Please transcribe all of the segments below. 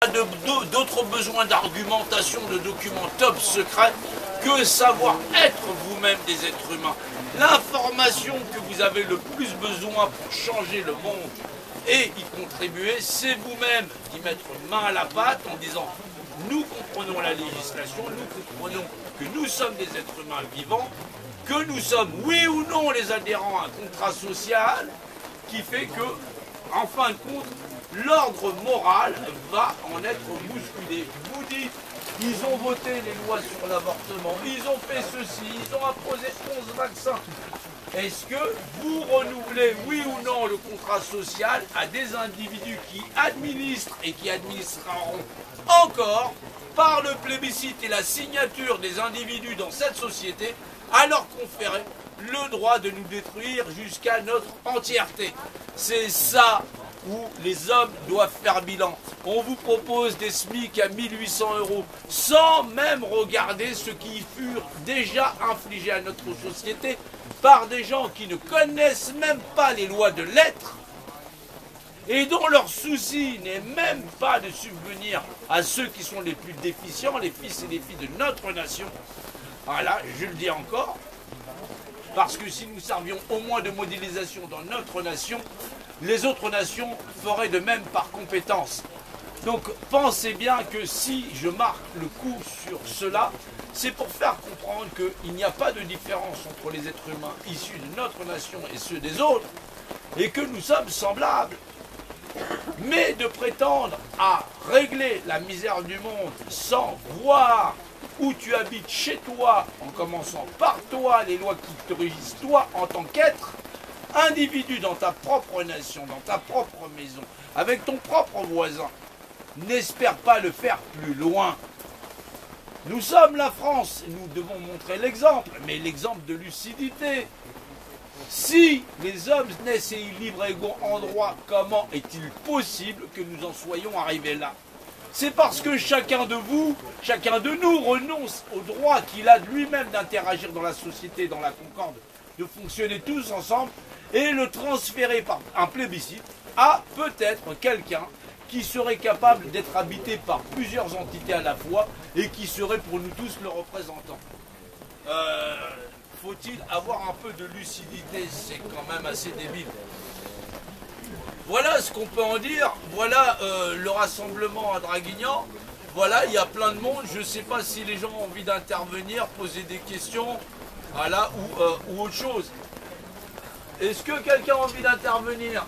d'autres besoins d'argumentation, de documents top secrets que savoir être vous-même des êtres humains. L'information que vous avez le plus besoin pour changer le monde et y contribuer, c'est vous-même d'y mettre main à la pâte en disant nous comprenons la législation, nous comprenons que nous sommes des êtres humains vivants, que nous sommes, oui ou non, les adhérents à un contrat social qui fait que, en fin de compte, l'ordre moral va en être bousculé. Vous dites, ils ont voté les lois sur l'avortement, ils ont fait ceci, ils ont imposé 11 vaccins. Est-ce que vous renouvelez, oui ou non, le contrat social à des individus qui administrent et qui administreront encore par le plébiscite et la signature des individus dans cette société à leur conférer le droit de nous détruire jusqu'à notre entièreté? C'est ça où les hommes doivent faire bilan. On vous propose des SMIC à 1800 € sans même regarder ce qui furent déjà infligés à notre société par des gens qui ne connaissent même pas les lois de l'être et dont leur souci n'est même pas de subvenir à ceux qui sont les plus déficients, les fils et les filles de notre nation. Voilà, je le dis encore, parce que si nous servions au moins de modélisation dans notre nation, les autres nations feraient de même par compétence. Donc pensez bien que si je marque le coup sur cela, c'est pour faire comprendre qu'il n'y a pas de différence entre les êtres humains issus de notre nation et ceux des autres, et que nous sommes semblables. Mais de prétendre à régler la misère du monde sans voir où tu habites chez toi, en commençant par toi, les lois qui te régissent toi en tant qu'être, individu dans ta propre nation, dans ta propre maison, avec ton propre voisin, n'espère pas le faire plus loin. Nous sommes la France, et nous devons montrer l'exemple, mais l'exemple de lucidité. Si les hommes naissent et libres et égaux en droit, comment est-il possible que nous en soyons arrivés là? C'est parce que chacun de vous, chacun de nous renonce au droit qu'il a de lui-même d'interagir dans la société, dans la concorde, de fonctionner tous ensemble et le transférer par un plébiscite à peut-être quelqu'un qui serait capable d'être habité par plusieurs entités à la fois et qui serait pour nous tous le représentant. Faut-il avoir un peu de lucidité? C'est quand même assez débile. Voilà ce qu'on peut en dire. Voilà le rassemblement à Draguignan. Voilà, il y a plein de monde. Je ne sais pas si les gens ont envie d'intervenir, poser des questions, voilà, ou autre chose. Est-ce que quelqu'un a envie d'intervenir?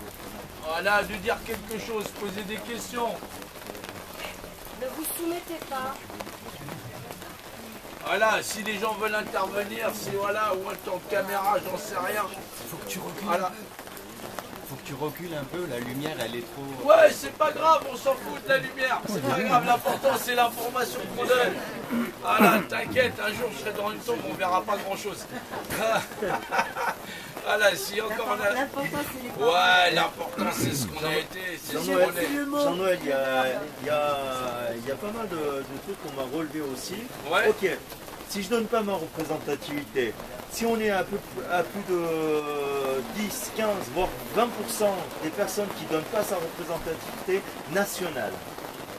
Voilà, de dire quelque chose, poser des questions. Ne vous soumettez pas. Voilà, si les gens veulent intervenir, c'est voilà, ou un temps de caméra, j'en sais rien. Faut que tu recules. Voilà. Faut que tu recules un peu, la lumière elle est trop... Ouais, c'est pas grave, on s'en fout de la lumière. C'est pas grave, l'important c'est l'information qu'on donne. Voilà, t'inquiète, un jour je serai dans une tombe, on verra pas grand chose. Voilà, si encore on a... L'important c'est les Ouais, l'important c'est ce qu'on a été, c'est ce qu'on est. Jean-Noël, il y a pas mal de trucs qu'on m'a relevé aussi. Ouais. Ok, si je donne pas ma représentativité, si on est à plus de 10, 15, voire 20% des personnes qui ne donnent pas sa représentativité nationale,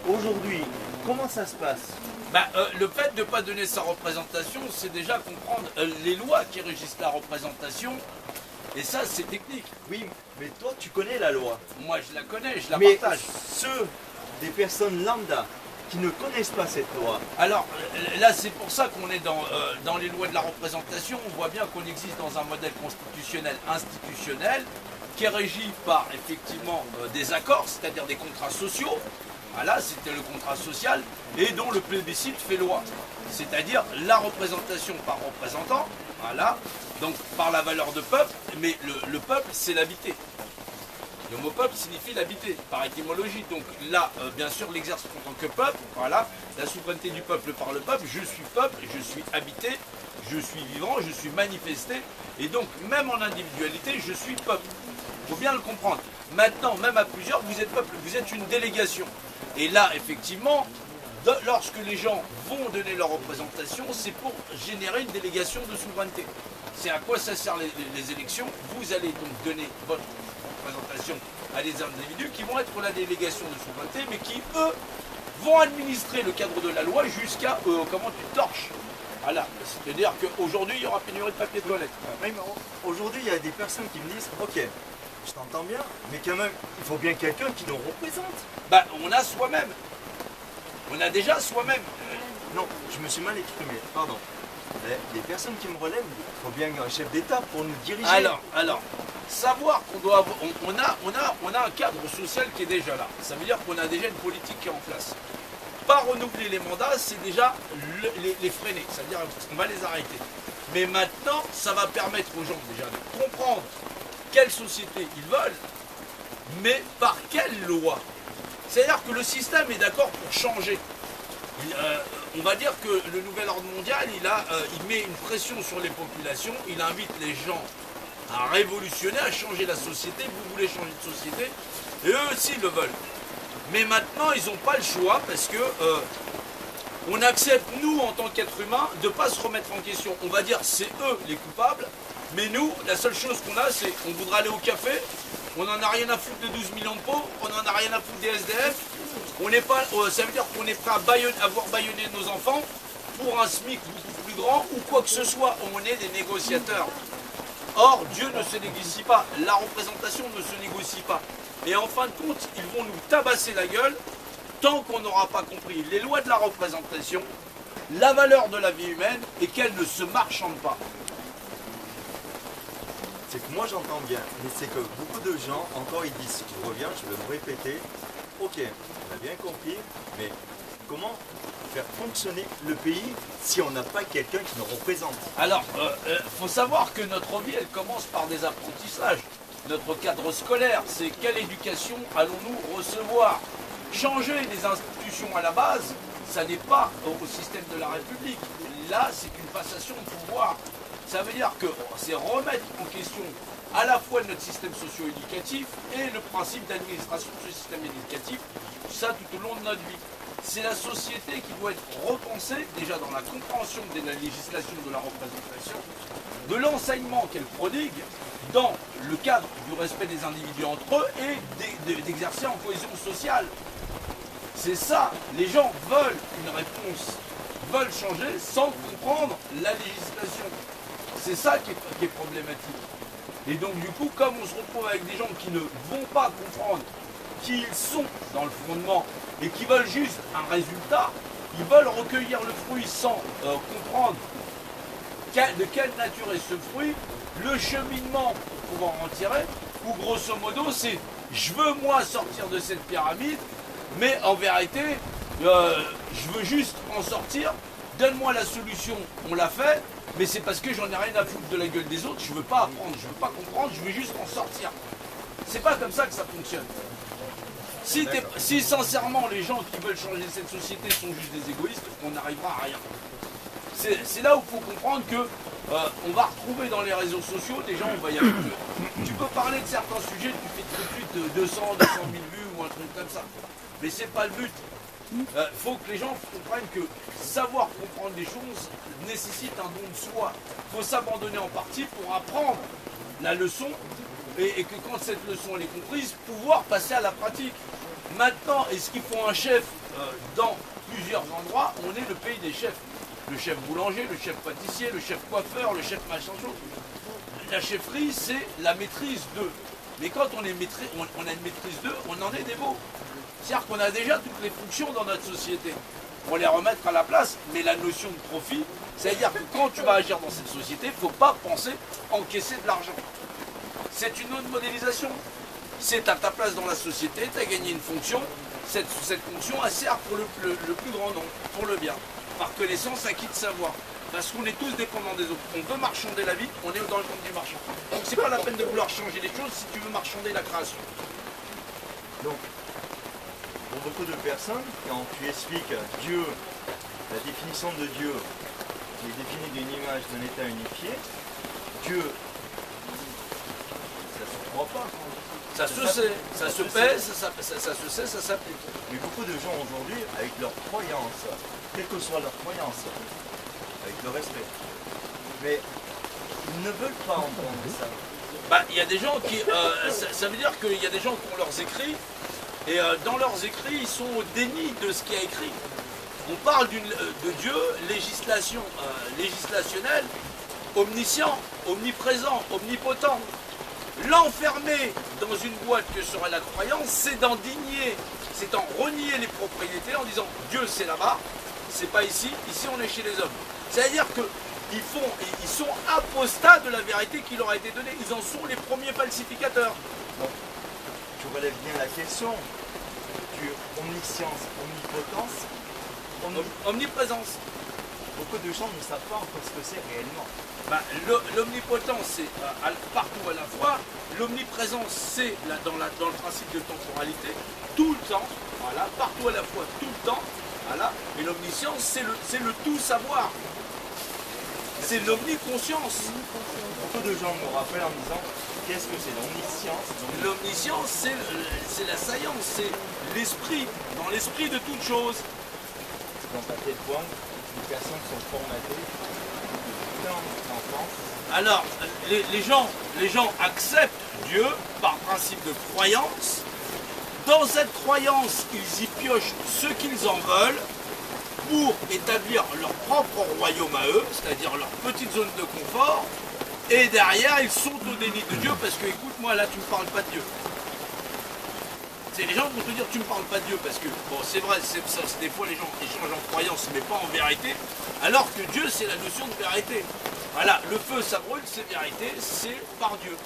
aujourd'hui, comment ça se passe? Bah, le fait de ne pas donner sa représentation, c'est déjà comprendre les lois qui régissent la représentation. Et ça, c'est technique. Oui, mais toi, tu connais la loi. Moi, je la connais, je la Mais partage. ceux des personnes lambda qui ne connaissent pas cette loi. Alors, là, c'est pour ça qu'on est dans les lois de la représentation. On voit bien qu'on existe dans un modèle constitutionnel institutionnel qui est régi par, effectivement, des accords, c'est-à-dire des contrats sociaux. Voilà, c'était le contrat social, et dont le plébiscite fait loi. C'est-à-dire la représentation par représentant, voilà, donc par la valeur de peuple, mais le peuple, c'est l'habité. Le mot peuple signifie l'habiter, par étymologie. Donc là, bien sûr, l'exercice en tant que peuple, voilà, la souveraineté du peuple par le peuple, je suis peuple, je suis habité, je suis vivant, je suis manifesté, et donc même en individualité, je suis peuple. Il faut bien le comprendre. Maintenant, même à plusieurs, vous êtes peuple, vous êtes une délégation. Et là, effectivement, lorsque les gens vont donner leur représentation, c'est pour générer une délégation de souveraineté. C'est à quoi ça sert les élections. Vous allez donc donner votre représentation à des individus qui vont être la délégation de souveraineté, mais qui, eux, vont administrer le cadre de la loi jusqu'à comment tu torches. Voilà, c'est-à-dire qu'aujourd'hui, il y aura pénurie de papier toilette. Oui, mais aujourd'hui, il y a des personnes qui me disent, ok, je t'entends bien, mais quand même, il faut bien quelqu'un qui nous représente. Ben, on a soi-même. On a déjà soi-même. Non, je me suis mal exprimé, pardon. Les personnes qui me relèvent, il faut bien un chef d'État pour nous diriger. Alors, savoir qu'on doit avoir, on a un cadre social qui est déjà là. Ça veut dire qu'on a déjà une politique qui est en place. Pas renouveler les mandats, c'est déjà les freiner. C'est-à-dire qu'on va les arrêter. Mais maintenant, ça va permettre aux gens déjà de comprendre quelle société ils veulent, mais par quelle loi. C'est-à-dire que le système est d'accord pour changer. On va dire que le nouvel ordre mondial, il met une pression sur les populations, il invite les gens à révolutionner, à changer la société. Vous voulez changer de société, et eux aussi le veulent. Mais maintenant, ils n'ont pas le choix parce que on accepte, nous, en tant qu'êtres humains, de ne pas se remettre en question. On va dire c'est eux les coupables, mais nous, la seule chose qu'on a, c'est qu'on voudra aller au café, on n'en a rien à foutre de 12 millions de pauvres, on n'en a rien à foutre des SDF. On n'est pas, ça veut dire qu'on est prêt à avoir bâillonné nos enfants pour un SMIC beaucoup plus grand ou quoi que ce soit. On est des négociateurs. Or, Dieu ne se négocie pas, la représentation ne se négocie pas. Et en fin de compte, ils vont nous tabasser la gueule tant qu'on n'aura pas compris les lois de la représentation, la valeur de la vie humaine et qu'elle ne se marchande pas. C'est que moi j'entends bien, mais c'est que beaucoup de gens, encore ils disent, je reviens, je vais me répéter, ok, on a bien compris, mais comment faire fonctionner le pays si on n'a pas quelqu'un qui nous représente? Alors, faut savoir que notre vie, elle commence par des apprentissages. Notre cadre scolaire, c'est quelle éducation allons-nous recevoir? Changer les institutions à la base, ça n'est pas au système de la République. Là, c'est une passation de pouvoir. Ça veut dire que c'est remettre en question à la fois notre système socio-éducatif et le principe d'administration de ce système éducatif, ça tout au long de notre vie. C'est la société qui doit être repensée, déjà dans la compréhension de la législation de la représentation, de l'enseignement qu'elle prodigue, dans le cadre du respect des individus entre eux et d'exercer en cohésion sociale. C'est ça, les gens veulent une réponse, veulent changer sans comprendre la législation. C'est ça qui est problématique. Et donc du coup, comme on se retrouve avec des gens qui ne vont pas comprendre qui ils sont dans le fondement et qui veulent juste un résultat, ils veulent recueillir le fruit sans comprendre de quelle nature est ce fruit, le cheminement pour pouvoir en tirer, ou grosso modo c'est je veux moi sortir de cette pyramide, mais en vérité je veux juste en sortir, donne-moi la solution, on l'a fait, mais c'est parce que j'en ai rien à foutre de la gueule des autres, je veux pas apprendre, je veux pas comprendre, je veux juste en sortir. C'est pas comme ça que ça fonctionne. Si sincèrement les gens qui veulent changer cette société sont juste des égoïstes, on n'arrivera à rien. C'est là où il faut comprendre que on va retrouver dans les réseaux sociaux des gens, on va y aller. Tu peux parler de certains sujets, tu fais tout de suite 200 000 vues ou un truc comme ça. Mais c'est pas le but. Il faut que les gens comprennent que savoir comprendre les choses nécessite un don de soi. Il faut s'abandonner en partie pour apprendre la leçon et que quand cette leçon elle est comprise, pouvoir passer à la pratique. Maintenant, est-ce qu'il faut un chef dans plusieurs endroits? On est le pays des chefs. Le chef boulanger, le chef pâtissier, le chef coiffeur, le chef machin chose. La chefferie, c'est la maîtrise d'eux. Mais quand on a une maîtrise d'eux, on en est des beaux. C'est-à-dire qu'on a déjà toutes les fonctions dans notre société. On les remettre à la place, mais la notion de profit, c'est-à-dire que quand tu vas agir dans cette société, il ne faut pas penser encaisser de l'argent. C'est une autre modélisation. C'est à ta place dans la société, tu as gagné une fonction, cette fonction, elle sert pour le plus grand nombre, pour le bien. Par connaissance, acquis de savoir. Parce qu'on est tous dépendants des autres. On veut marchander la vie, on est dans le monde du marchand. Donc c'est pas la peine de vouloir changer les choses si tu veux marchander la création. Donc, pour beaucoup de personnes, quand tu expliques Dieu, la définition de Dieu, qui est définie d'une image d'un état unifié, Dieu, ça se croit pas. Ça se sait, ça se pèse, ça se sait, ça s'applique. Mais beaucoup de gens aujourd'hui, avec leur croyance, quelle que soit leur croyance, avec le respect, mais ils ne veulent pas entendre ça. Bah, il y a des gens qui... ça veut dire qu'il y a des gens qui ont leurs écrits Et dans leurs écrits, ils sont au déni de ce qui est écrit. On parle de Dieu, législationnel, omniscient, omniprésent, omnipotent. L'enfermer dans une boîte que sera la croyance, c'est d'en renier les propriétés en disant Dieu c'est là-bas, c'est pas ici, ici on est chez les hommes. C'est-à-dire qu'ils sont apostats de la vérité qui leur a été donnée. Ils en sont les premiers falsificateurs. Donc, tu relèves bien la question du omniscience, omnipotence, Omniprésence. beaucoup de gens ne savent pas encore ce que c'est réellement. Ben, l'omnipotence, c'est partout à la fois. L'omniprésence, c'est dans le principe de temporalité, tout le temps, voilà, partout à la fois, tout le temps. Voilà. Et l'omniscience, c'est le tout savoir. C'est l'omniconscience. Beaucoup de gens me rappellent en disant qu'est-ce que c'est l'omniscience? L'omniscience, c'est la science, c'est l'esprit, dans l'esprit de toute chose. Donc à quel point les personnes sont formatées dans l'enfance. Alors, les gens acceptent Dieu par principe de croyance. Dans cette croyance, ils y piochent ce qu'ils en veulent pour établir leur propre royaume à eux, c'est-à-dire leur petite zone de confort. Et derrière, ils sont au déni de Dieu parce que, écoute-moi, là, tu ne me parles pas de Dieu. C'est les gens vont te dire, tu ne me parles pas de Dieu parce que, bon, c'est vrai, des fois les gens échangent en croyance, mais pas en vérité, alors que Dieu, c'est la notion de vérité. Voilà, le feu, ça brûle, c'est vérité, c'est par Dieu.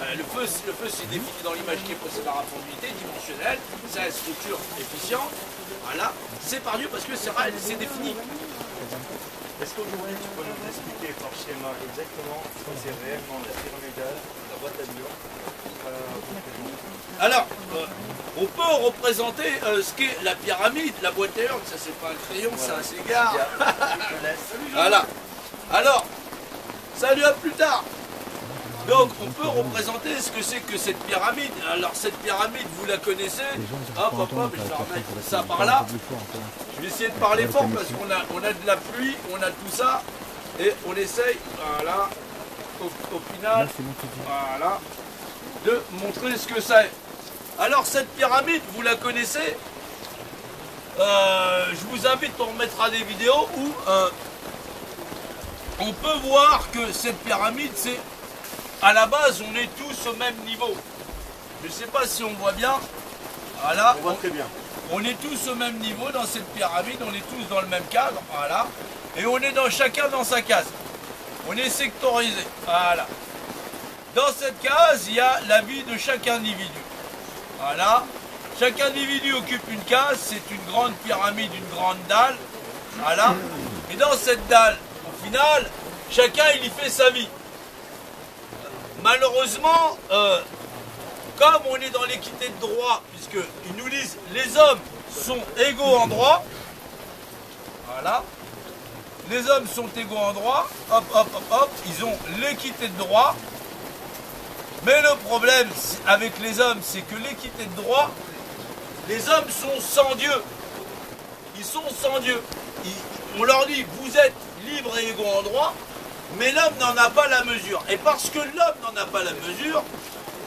Le feu, c'est défini dans l'image qui est possédée par la unité dimensionnelle, c'est la structure efficiente. Voilà, c'est par Dieu parce que c'est défini. Est-ce qu'aujourd'hui tu peux nous expliquer par schéma exactement ce que c'est réellement la pyramidale, la boîte à Dieu Alors, on peut représenter ce qu'est la pyramide, la boîte à urne, ça c'est pas un crayon, c'est un cigare. Je te laisse. Voilà. Alors, salut, à plus tard. Donc, on peut représenter ce que c'est que cette pyramide. Alors, cette pyramide, vous la connaissez. Hop, hop, hop, je vais remettre ça par là. Je vais essayer de parler fort parce qu'on a de la pluie, on a tout ça. Et on essaye, voilà, au final, voilà, de montrer ce que c'est. Alors, cette pyramide, vous la connaissez. Je vous invite, on remettra des vidéos où on peut voir que cette pyramide, c'est... À la base, on est tous au même niveau. Je ne sais pas si on voit bien. Voilà. On voit très bien. On est tous au même niveau dans cette pyramide, on est tous dans le même cadre. Voilà. Et on est chacun dans sa case. On est sectorisé. Voilà. Dans cette case, il y a la vie de chaque individu. Voilà. Chaque individu occupe une case, c'est une grande pyramide, une grande dalle. Voilà. Et dans cette dalle, au final, chacun il y fait sa vie. Malheureusement, comme on est dans l'équité de droit, puisqu'ils nous disent les hommes sont égaux en droit, voilà, les hommes sont égaux en droit, hop, hop, hop, hop, ils ont l'équité de droit, mais le problème avec les hommes, c'est que l'équité de droit, les hommes sont sans Dieu, ils sont sans Dieu. On leur dit, vous êtes libres et égaux en droit, mais l'homme n'en a pas la mesure. Et parce que l'homme n'en a pas la mesure,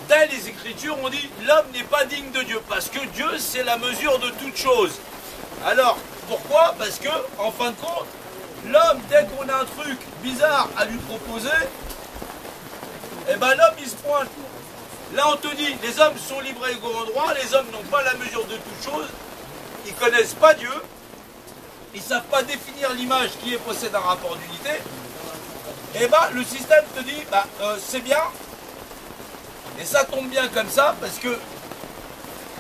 dans les Écritures, on dit l'homme n'est pas digne de Dieu. Parce que Dieu, c'est la mesure de toute chose. Alors, pourquoi? Parce que, en fin de compte, l'homme, dès qu'on a un truc bizarre à lui proposer, eh ben l'homme, il se pointe. Là, on te dit, les hommes sont libres et égaux en droit, les hommes n'ont pas la mesure de toute chose, ils ne connaissent pas Dieu, ils ne savent pas définir l'image qui est possède un rapport d'unité. Et bah le système te dit c'est bien et ça tombe bien comme ça parce que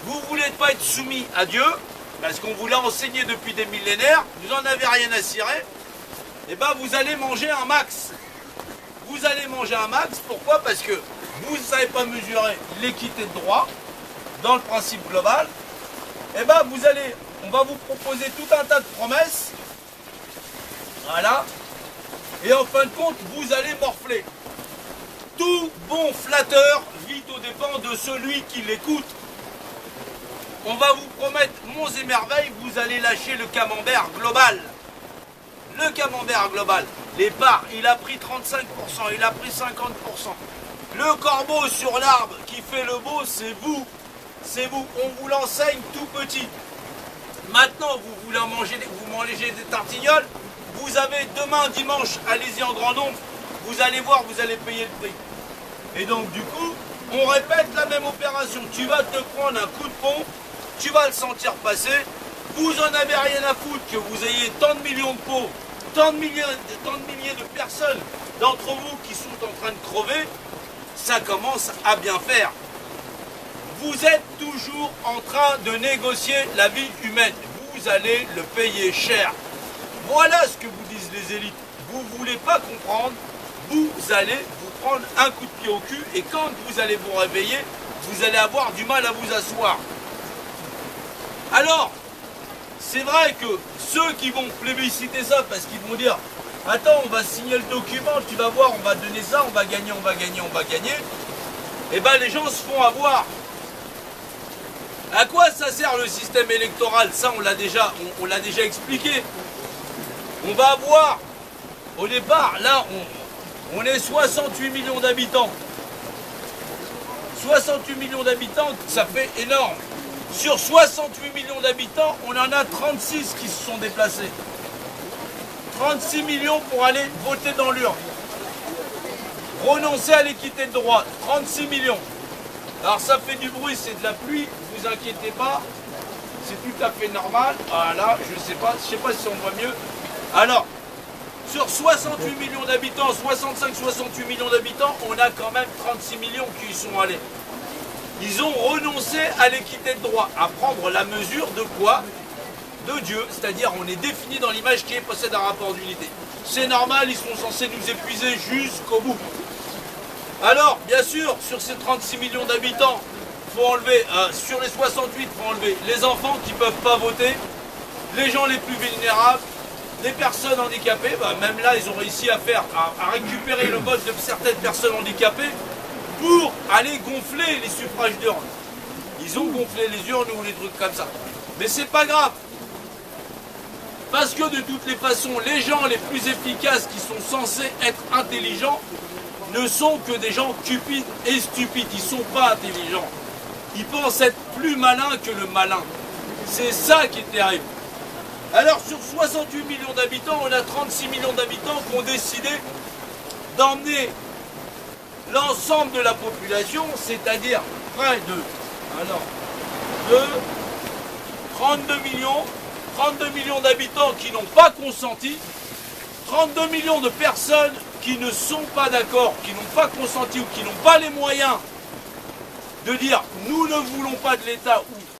vous voulez pas être soumis à Dieu parce qu'on vous l'a enseigné depuis des millénaires, vous en avez rien à cirer, et bah vous allez manger un max. Vous allez manger un max, pourquoi? Parce que vous ne savez pas mesurer l'équité de droit dans le principe global, et bah on va vous proposer tout un tas de promesses, voilà. Et en fin de compte, vous allez morfler. Tout bon flatteur vit aux dépens de celui qui l'écoute. On va vous promettre monts et merveilles, vous allez lâcher le camembert global. Le camembert global. Les parts, il a pris 35%, il a pris 50%. Le corbeau sur l'arbre qui fait le beau, c'est vous. c'est vous, on vous l'enseigne tout petit. Maintenant, vous voulez mangez des tartignoles, vous avez demain, dimanche, allez-y en grand nombre, vous allez voir, vous allez payer le prix. Et donc, du coup, on répète la même opération. Tu vas te prendre un coup de pompe, tu vas le sentir passer, vous en avez rien à foutre que vous ayez tant de millions de pots, tant de milliers de personnes d'entre vous qui sont en train de crever, ça commence à bien faire. Vous êtes toujours en train de négocier la vie humaine. Vous allez le payer cher. Voilà ce que vous disent les élites. Vous ne voulez pas comprendre, vous allez vous prendre un coup de pied au cul et quand vous allez vous réveiller, vous allez avoir du mal à vous asseoir. Alors, c'est vrai que ceux qui vont plébisciter ça parce qu'ils vont dire « Attends, on va signer le document, tu vas voir, on va donner ça, on va gagner, on va gagner, on va gagner. » Eh bien, les gens se font avoir. À quoi ça sert le système électoral? Ça, on l'a déjà expliqué. On va avoir, au départ, là, on est 68 millions d'habitants. 68 millions d'habitants, ça fait énorme. Sur 68 millions d'habitants, on en a 36 qui se sont déplacés. 36 millions pour aller voter dans l'urne. Renoncer à l'équité de droit, 36 millions. Alors ça fait du bruit, c'est de la pluie, ne vous inquiétez pas, c'est tout à fait normal. Voilà, je sais pas si on voit mieux. Alors, sur 68 millions d'habitants, 65-68 millions d'habitants, on a quand même 36 millions qui y sont allés. Ils ont renoncé à l'équité de droit, à prendre la mesure de quoi? De Dieu, c'est-à-dire on est défini dans l'image qui possède un rapport d'unité. C'est normal, ils sont censés nous épuiser jusqu'au bout. Alors, bien sûr, sur ces 36 millions d'habitants, il faut enlever, sur les 68, il faut enlever les enfants qui ne peuvent pas voter, les gens les plus vulnérables, les personnes handicapées, même là, ils ont réussi à récupérer le vote de certaines personnes handicapées pour aller gonfler les suffrages d'urne. Ils ont gonflé les urnes ou les trucs comme ça. Mais c'est pas grave. Parce que de toutes les façons, les gens les plus efficaces qui sont censés être intelligents ne sont que des gens cupides et stupides. Ils ne sont pas intelligents. Ils pensent être plus malins que le malin. C'est ça qui est terrible. Alors sur 68 millions d'habitants, on a 36 millions d'habitants qui ont décidé d'emmener l'ensemble de la population, c'est-à-dire près de 32 millions d'habitants qui n'ont pas consenti, 32 millions de personnes qui ne sont pas d'accord, qui n'ont pas consenti ou qui n'ont pas les moyens de dire nous ne voulons pas de l'État ou